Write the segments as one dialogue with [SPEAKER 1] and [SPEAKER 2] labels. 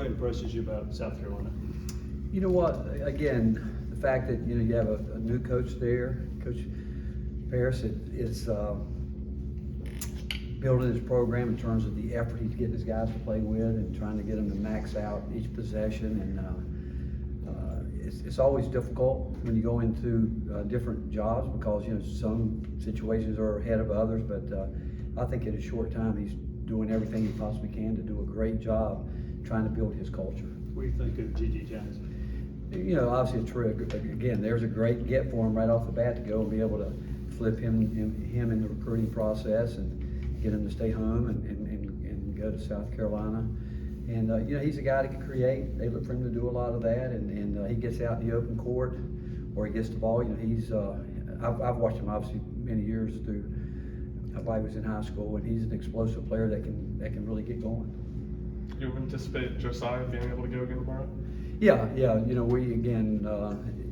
[SPEAKER 1] What impresses you about South Carolina?
[SPEAKER 2] You know what? Again, the fact that you have a new coach there, Coach Paris, it's building his program in terms of the effort he's getting his guys to play with and trying to get them to max out each possession. And it's always difficult when you go into different jobs because some situations are ahead of others. But I think in a short time he's doing everything he possibly can to do a great job trying to build his culture.
[SPEAKER 1] What do you think of G.G. Jackson?
[SPEAKER 2] Obviously a terrific. Again, there's a great get for him right off the bat to go and be able to flip him in the recruiting process and get him to stay home and go to South Carolina. And he's a guy that can create. They look for him to do a lot of that, and he gets out in the open court where he gets the ball. He's I've watched him obviously many years through while he was in high school, and he's an explosive player that can really get going.
[SPEAKER 3] You anticipate Josiah being able to go again tomorrow?
[SPEAKER 2] Yeah. We again,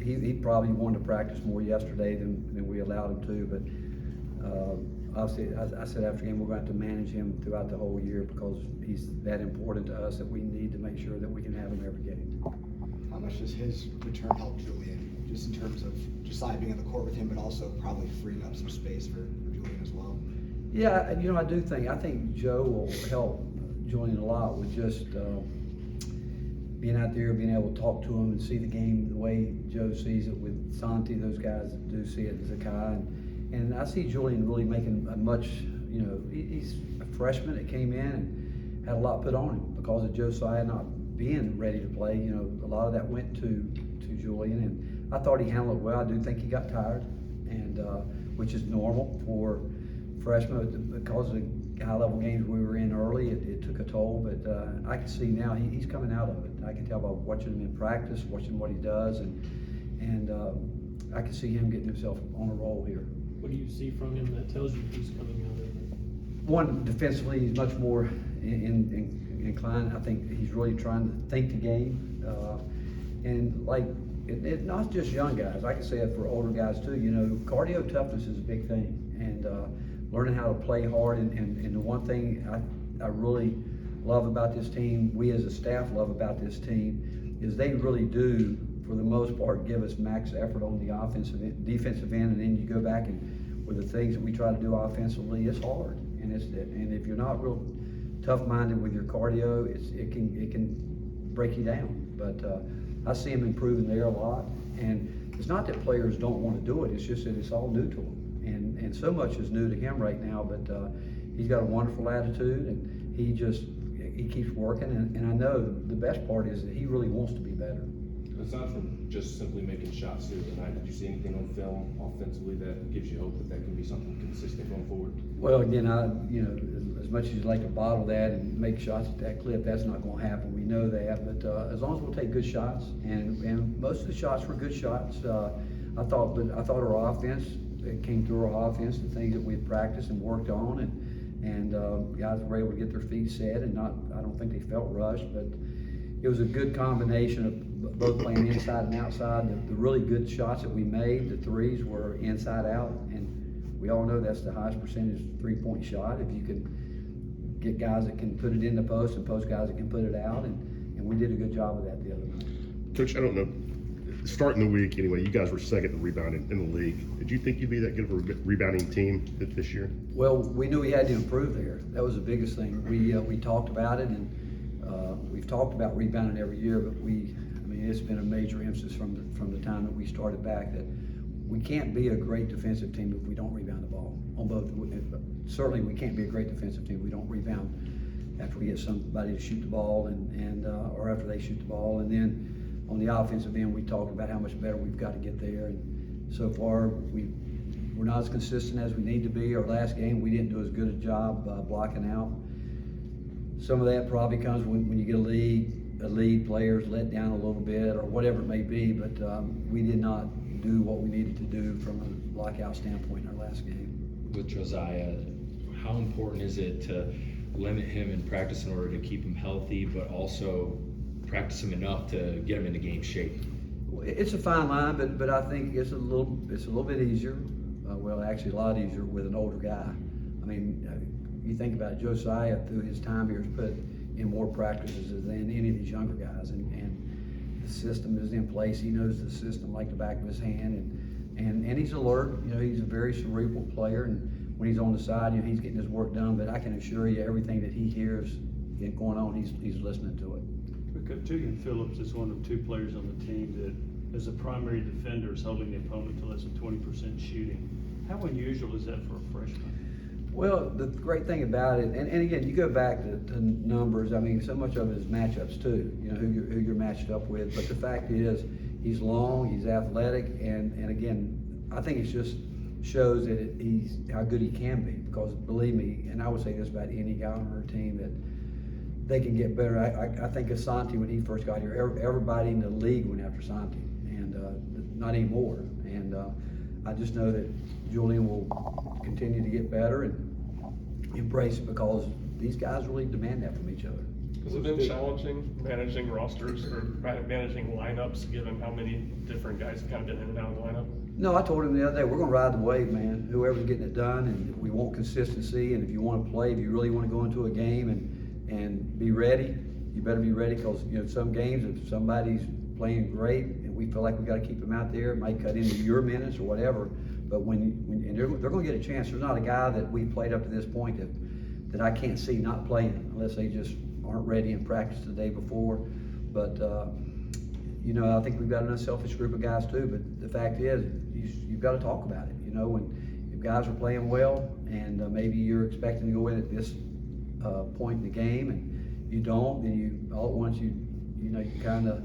[SPEAKER 2] he probably wanted to practice more yesterday than we allowed him to, but obviously I said after the game we're going to have to manage him throughout the whole year because he's that important to us that we need to make sure that we can have him every game.
[SPEAKER 4] How much does his return help Julian, just in terms of Josiah being on the court with him, but also probably freeing up some space for Julian as well?
[SPEAKER 2] Yeah, I think Joe will help Julian a lot with just being out there, being able to talk to him and see the game the way Joe sees it with Santi. Those guys do see it, Zakai, and I see Julian really making a much. He's a freshman that came in and had a lot put on him because of Josiah not being ready to play. A lot of that went to Julian, and I thought he handled it well. I do think he got tired, and which is normal for freshmen because of the high-level games we were in early. It took a toll, but I can see now he's coming out of it. I can tell by watching him in practice, watching what he does, and I can see him getting himself on a roll here.
[SPEAKER 5] What do you see from him that tells you he's coming out of it?
[SPEAKER 2] One, defensively, he's much more inclined. I think he's really trying to think the game, and not just young guys. I can say it for older guys too. Cardio toughness is a big thing, and learning how to play hard. And the one thing I really love about this team, we as a staff love about this team, is they really do, for the most part, give us max effort on the defensive end, and then you go back and with the things that we try to do offensively, it's hard, and if you're not real tough-minded with your cardio, it can break you down. But I see him improving there a lot, and it's not that players don't want to do it; it's just that it's all new to them, and so much is new to him right now. But he's got a wonderful attitude, and he keeps working, and I know the best part is that he really wants to be better.
[SPEAKER 6] Aside from just simply making shots here tonight, did you see anything on film offensively that gives you hope that can be something consistent going forward?
[SPEAKER 2] Well, again, as much as you'd like to bottle that and make shots at that clip, that's not going to happen. We know that, but as long as we'll take good shots, and most of the shots were good shots. I thought our offense, it came through our offense, the things that we'd practiced and worked on, and guys were able to get their feet set, and I don't think they felt rushed, but it was a good combination of both playing inside and outside. The really good shots that we made, the threes, were inside out, and we all know that's the highest percentage three-point shot. If you can get guys that can put it in the post and post guys that can put it out, and we did a good job of that the other night.
[SPEAKER 7] Coach, I don't know, starting the week anyway, you guys were second in rebounding in the league. Did you think you'd be that good of a rebounding team this year?
[SPEAKER 2] Well, we knew we had to improve there. That was the biggest thing. We talked about it, and we've talked about rebounding every year, but it's been a major emphasis from the time that we started back that we can't be a great defensive team if we don't rebound the ball. On both, certainly we can't be a great defensive team if we don't rebound after we get somebody to shoot the ball or after they shoot the ball. And then on the offensive end, we talked about how much better we've got to get there. And so far, we're not as consistent as we need to be. Our last game, we didn't do as good a job blocking out. Some of that probably comes when you get a lead, players let down a little bit or whatever it may be, but we did not do what we needed to do from a lockout standpoint in our last game.
[SPEAKER 8] With Josiah, how important is it to limit him in practice in order to keep him healthy, but also practice him enough to get him into game shape?
[SPEAKER 2] It's a fine line, but I think it's a little bit easier. Well, actually a lot easier with an older guy. You think about it, Josiah through his time here has put in more practices than any of these younger guys, and the system is in place. He knows the system like the back of his hand, and he's alert. You know, he's a very cerebral player, and when he's on the side, you know, he's getting his work done. But I can assure you, everything that he hears going on, he's listening to it.
[SPEAKER 1] Because Julian Phillips is one of 2 players on the team that, as a primary defender, is holding the opponent to less than 20% shooting. How unusual is that for a freshman?
[SPEAKER 2] Well, the great thing about it, and again, you go back to numbers. I mean, so much of it is matchups too. You know, who you're matched up with. But the fact is, he's long, he's athletic, and again, I think it just shows that he's how good he can be. Because believe me, and I would say this about any guy on our team, that they can get better. I think of Santi when he first got here. Everybody in the league went after Santi, and not anymore. And I just know that Julian will continue to get better and embrace it, because these guys really demand that from each other.
[SPEAKER 3] Has it been challenging managing rosters or managing lineups, given how many different guys have kind of been in and out of the lineup?
[SPEAKER 2] No, I told him the other day, we're gonna ride the wave, man. Whoever's getting it done, and we want consistency, and if you wanna play, if you really wanna go into a game and be ready, you better be ready, because, you know, some games, if somebody's playing great and we feel like we gotta keep them out there, it might cut into your minutes or whatever, but and they're gonna get a chance. There's not a guy that we played up to this point that I can't see not playing, unless they just aren't ready in practice the day before. But you know, I think we've got an unselfish group of guys too, but the fact is, you've got to talk about it. You know, when if guys are playing well and maybe you're expecting to go in at this point in the game and you don't, then you all at once you kind of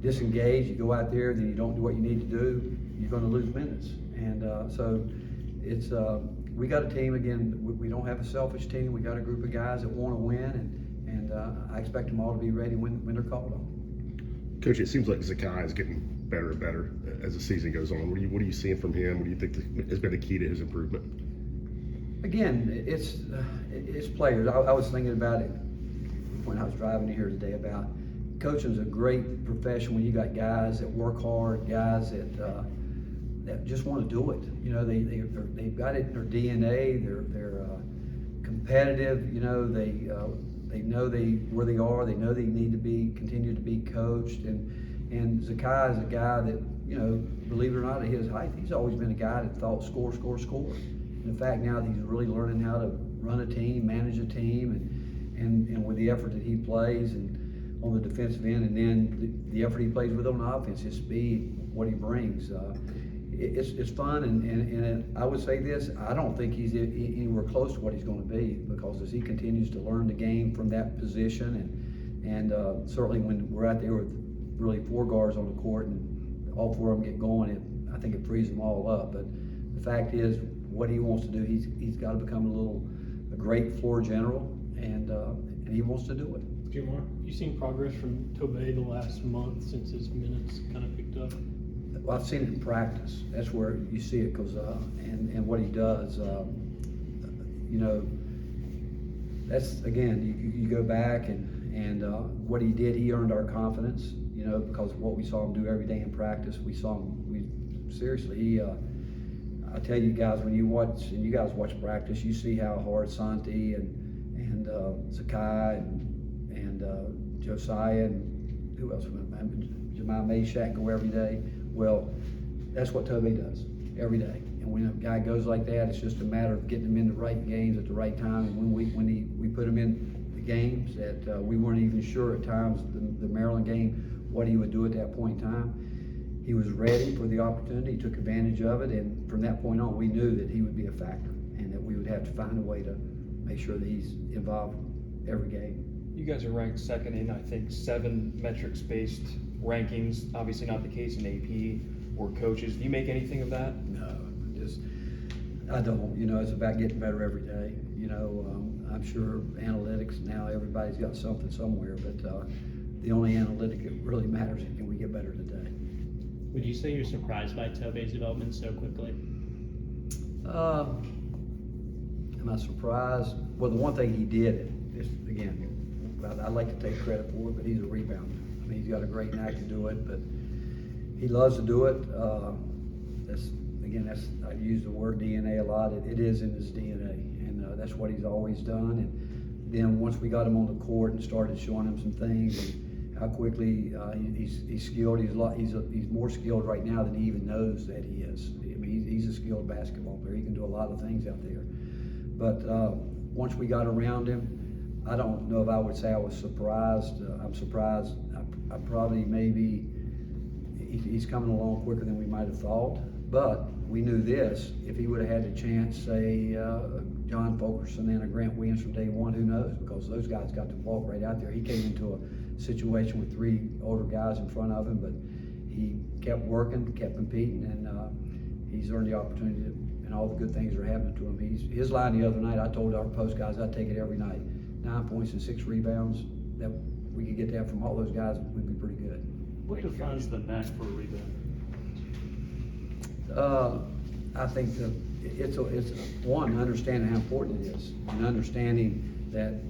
[SPEAKER 2] disengage. You go out there, then you don't do what you need to do. You're going to lose minutes, and so it's we got a team again. We don't have a selfish team. We got a group of guys that want to win, and I expect them all to be ready when they're called on.
[SPEAKER 7] Coach, it seems like Zakai is getting better and better as the season goes on. What are you seeing from him? What do you think has been the key to his improvement?
[SPEAKER 2] Again, it's players. I was thinking about it when I was driving here today about coaching's a great profession when you got guys that work hard, guys that just want to do it. You know, they've got it in their DNA. They're competitive. You know, they know where they are. They know they need to continue to be coached. And Zakai is a guy that, you know, believe it or not, at his height, he's always been a guy that thought score. And in fact, now that he's really learning how to run a team, manage a team, and with the effort that he plays and on the defensive end, and then the effort he plays with on offense, his speed, what he brings. It's fun, and I would say this, I don't think he's anywhere close to what he's going to be, because as he continues to learn the game from that position, and certainly when we're out there with really 4 guards on the court and all 4 of them get going, I think it frees them all up. But the fact is, what he wants to do, he's got to become a great floor general, and he wants to do it.
[SPEAKER 5] Jamar, you seen progress from Tobey the last month since his minutes kind of picked up?
[SPEAKER 2] Well, I've seen it in practice. That's where you see it, because and what he does. You know, that's again, you go back and what he did. He earned our confidence. You know, because of what we saw him do every day in practice. We saw him. Seriously, I tell you guys, when you watch and you guys watch practice, you see how hard Santi and Zakai and Josiah and who else? Jemiah Meshack go every day. Well, that's what Tobey does every day. And when a guy goes like that, it's just a matter of getting him in the right games at the right time. And when we put him in the games that we weren't even sure at times, the Maryland game, what he would do at that point in time, he was ready for the opportunity. He took advantage of it, and from that point on, we knew that he would be a factor, and that we would have to find a way to make sure that he's involved every game.
[SPEAKER 9] You guys are ranked second in, I think, 7 metrics-based rankings. Obviously not the case in AP or coaches. Do you make anything of that?
[SPEAKER 2] No, I don't. You know, it's about getting better every day. You know, I'm sure analytics now, everybody's got something somewhere, but the only analytic that really matters is, can we get better today?
[SPEAKER 5] Would you say you're surprised by Tobey's development so quickly?
[SPEAKER 2] Am I surprised? Well, the one thing he did is, again, I'd like to take credit for it, but he's a rebounder. I mean, he's got a great knack to do it, but he loves to do it. I use the word DNA a lot. It is in his DNA, and that's what he's always done. then once we got him on the court and started showing him some things and how quickly, he's skilled, he's more skilled right now than he even knows that he is. I mean, he's a skilled basketball player, he can do a lot of things out there. But, once we got around him, I don't know if I would say I was surprised. I'm surprised. I probably maybe he's coming along quicker than we might have thought. But we knew this: if he would have had the chance, say John Fulkerson and a Grant Williams from day one, who knows? Because those guys got to walk right out there. He came into a situation with 3 older guys in front of him, but he kept working, kept competing, and he's earned the opportunity to. And all the good things are happening to him. His line the other night, I told our post guys I'd take it every night. 9 points and 6 rebounds. That we could get that from all those guys, we'd be pretty good.
[SPEAKER 1] What defines the knack for a rebound?
[SPEAKER 2] I think it's one, understanding how important it is, and understanding that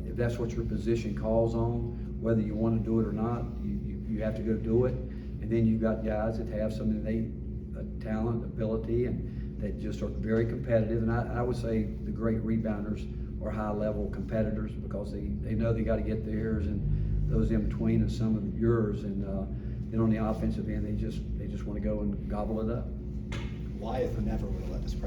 [SPEAKER 2] if that's what your position calls on, whether you want to do it or not, you have to go do it. And then you've got guys that have some innate talent, ability, and that just are very competitive. And I would say the great rebounders are high-level competitors because they know they got to get theirs and those in between and some of yours. And then on the offensive end, they just want to go and gobble it up.
[SPEAKER 4] Wyeth never would have let this press